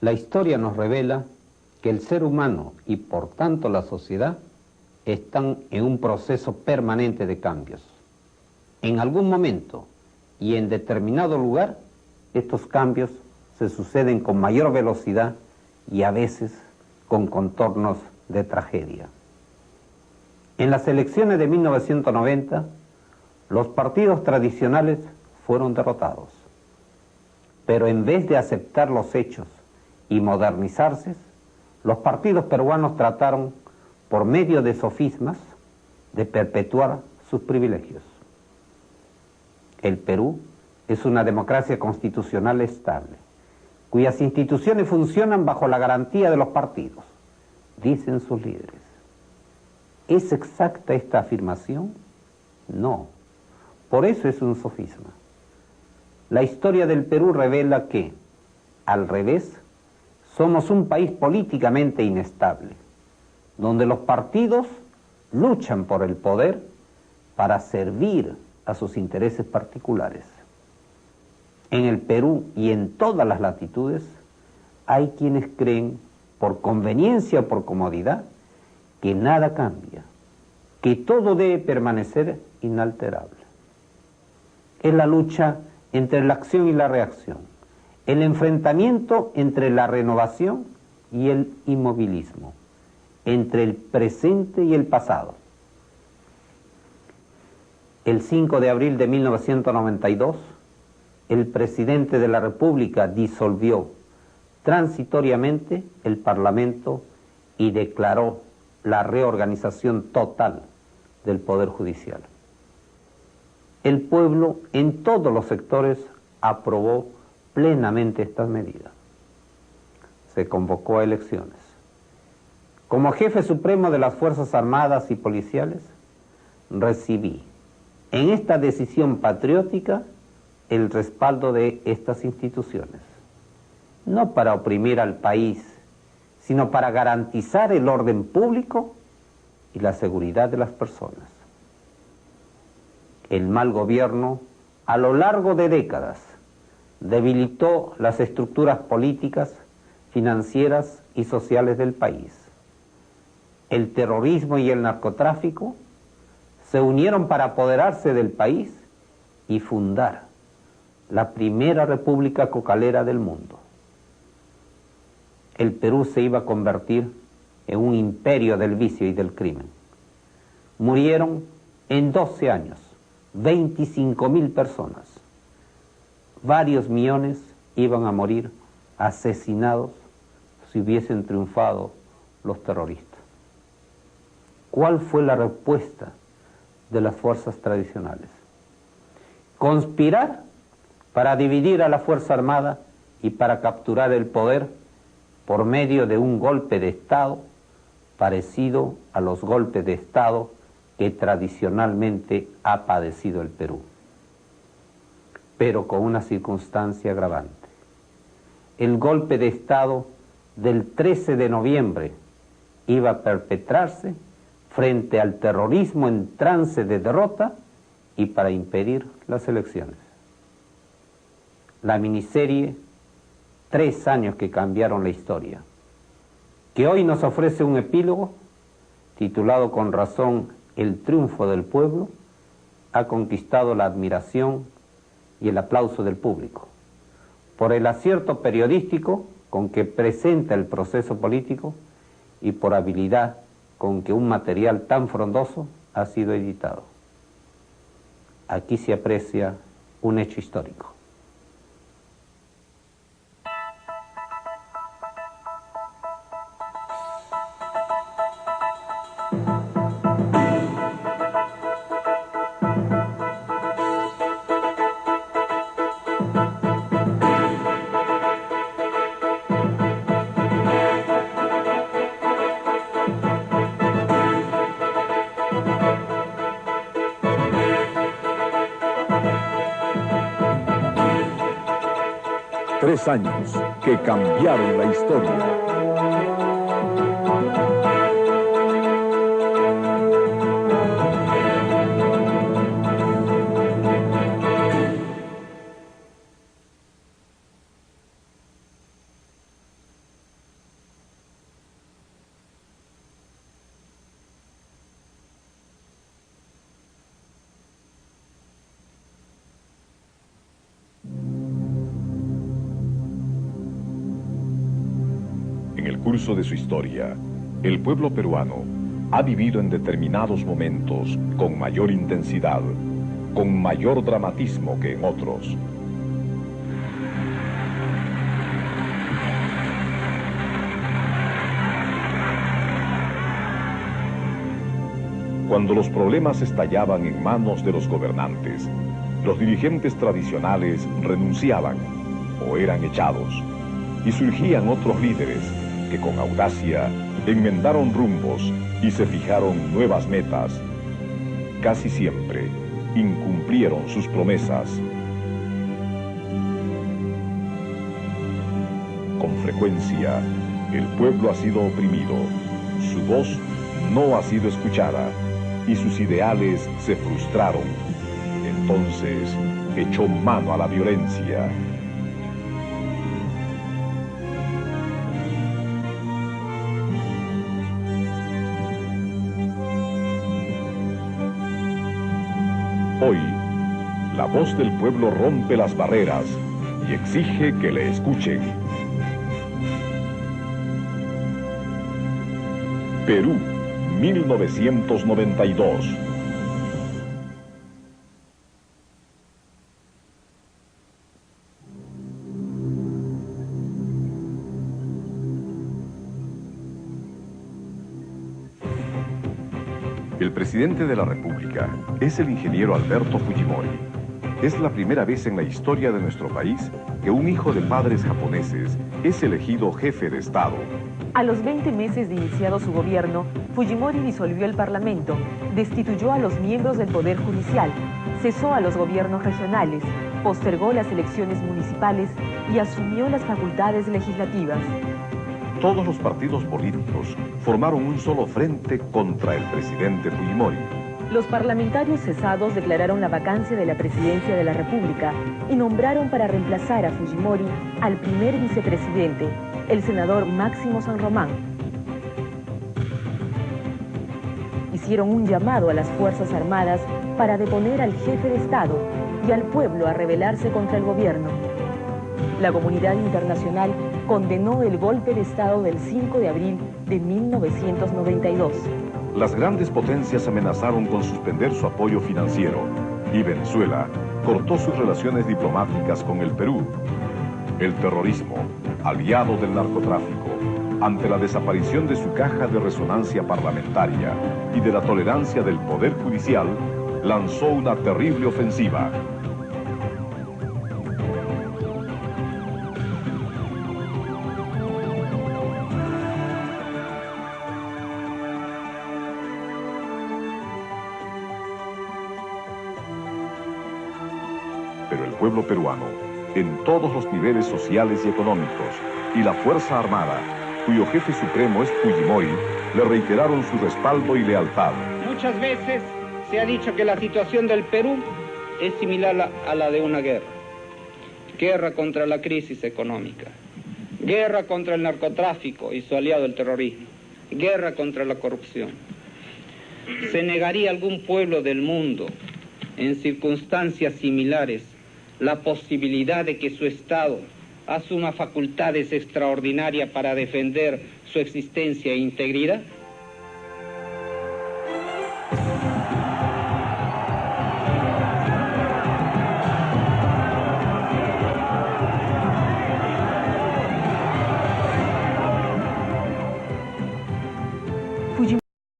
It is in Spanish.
La historia nos revela que el ser humano y por tanto la sociedad están en un proceso permanente de cambios. En algún momento y en determinado lugar, estos cambios se suceden con mayor velocidad y a veces con contornos de tragedia. En las elecciones de 1990, los partidos tradicionales fueron derrotados, pero en vez de aceptar los hechos y modernizarse, los partidos peruanos trataron, por medio de sofismas, de perpetuar sus privilegios. El Perú es una democracia constitucional estable, cuyas instituciones funcionan bajo la garantía de los partidos, dicen sus líderes. ¿Es exacta esta afirmación? No. Por eso es un sofisma. La historia del Perú revela que, al revés, somos un país políticamente inestable, donde los partidos luchan por el poder para servir a sus intereses particulares. En el Perú y en todas las latitudes hay quienes creen, por conveniencia o por comodidad, que nada cambia, que todo debe permanecer inalterable. Es la lucha entre la acción y la reacción, el enfrentamiento entre la renovación y el inmovilismo, entre el presente y el pasado. El 5 de abril de 1992, el presidente de la República disolvió transitoriamente el Parlamento y declaró la reorganización total del Poder Judicial. El pueblo en todos los sectores aprobó plenamente estas medidas. Se convocó a elecciones. Como jefe supremo de las Fuerzas Armadas y Policiales, recibí en esta decisión patriótica el respaldo de estas instituciones, no para oprimir al país, sino para garantizar el orden público y la seguridad de las personas. El mal gobierno, a lo largo de décadas, debilitó las estructuras políticas, financieras y sociales del país. El terrorismo y el narcotráfico se unieron para apoderarse del país y fundar la primera república cocalera del mundo. El Perú se iba a convertir en un imperio del vicio y del crimen. Murieron en 12 años 25.000 personas. Varios millones iban a morir asesinados si hubiesen triunfado los terroristas. ¿Cuál fue la respuesta de las fuerzas tradicionales? Conspirar para dividir a la Fuerza Armada y para capturar el poder por medio de un golpe de Estado parecido a los golpes de Estado que tradicionalmente ha padecido el Perú, pero con una circunstancia agravante. El golpe de Estado del 13 de noviembre iba a perpetrarse frente al terrorismo en trance de derrota y para impedir las elecciones. La miniserie 3 años que cambiaron la historia, que hoy nos ofrece un epílogo titulado con razón El triunfo del pueblo, ha conquistado la admiración y el aplauso del público por el acierto periodístico con que presenta el proceso político y por habilidad con que un material tan frondoso ha sido editado. Aquí se aprecia un hecho histórico. Tres años que cambiaron la historia. transcurso de su historia, el pueblo peruano ha vivido en determinados momentos con mayor intensidad, con mayor dramatismo que en otros. Cuando los problemas estallaban en manos de los gobernantes, los dirigentes tradicionales renunciaban o eran echados, y surgían otros líderes que con audacia enmendaron rumbos y se fijaron nuevas metas. Casi siempre incumplieron sus promesas. Con frecuencia, el pueblo ha sido oprimido, su voz no ha sido escuchada y sus ideales se frustraron. Entonces, echó mano a la violencia. Hoy, la voz del pueblo rompe las barreras y exige que le escuchen. Perú, 1992. El presidente de la República es el ingeniero Alberto Fujimori. Es la primera vez en la historia de nuestro país que un hijo de padres japoneses es elegido jefe de Estado. A los 20 meses de iniciado su gobierno, Fujimori disolvió el Parlamento, destituyó a los miembros del Poder Judicial, cesó a los gobiernos regionales, postergó las elecciones municipales y asumió las facultades legislativas. Todos los partidos políticos formaron un solo frente contra el presidente Fujimori. Los parlamentarios cesados declararon la vacancia de la presidencia de la República y nombraron para reemplazar a Fujimori al primer vicepresidente, el senador Máximo San Román. Hicieron un llamado a las Fuerzas Armadas para deponer al jefe de Estado y al pueblo a rebelarse contra el gobierno. La comunidad internacional condenó el golpe de Estado del 5 de abril de 1992. Las grandes potencias amenazaron con suspender su apoyo financiero y Venezuela cortó sus relaciones diplomáticas con el Perú. El terrorismo, aliado del narcotráfico, ante la desaparición de su caja de resonancia parlamentaria y de la tolerancia del Poder Judicial, lanzó una terrible ofensiva. Pero el pueblo peruano, en todos los niveles sociales y económicos, y la Fuerza Armada, cuyo jefe supremo es Fujimori, le reiteraron su respaldo y lealtad. Muchas veces se ha dicho que la situación del Perú es similar a la de una guerra. Guerra contra la crisis económica, guerra contra el narcotráfico y su aliado el terrorismo, guerra contra la corrupción. ¿Se negaría algún pueblo del mundo en circunstancias similares la posibilidad de que su Estado asuma facultades extraordinarias para defender su existencia e integridad?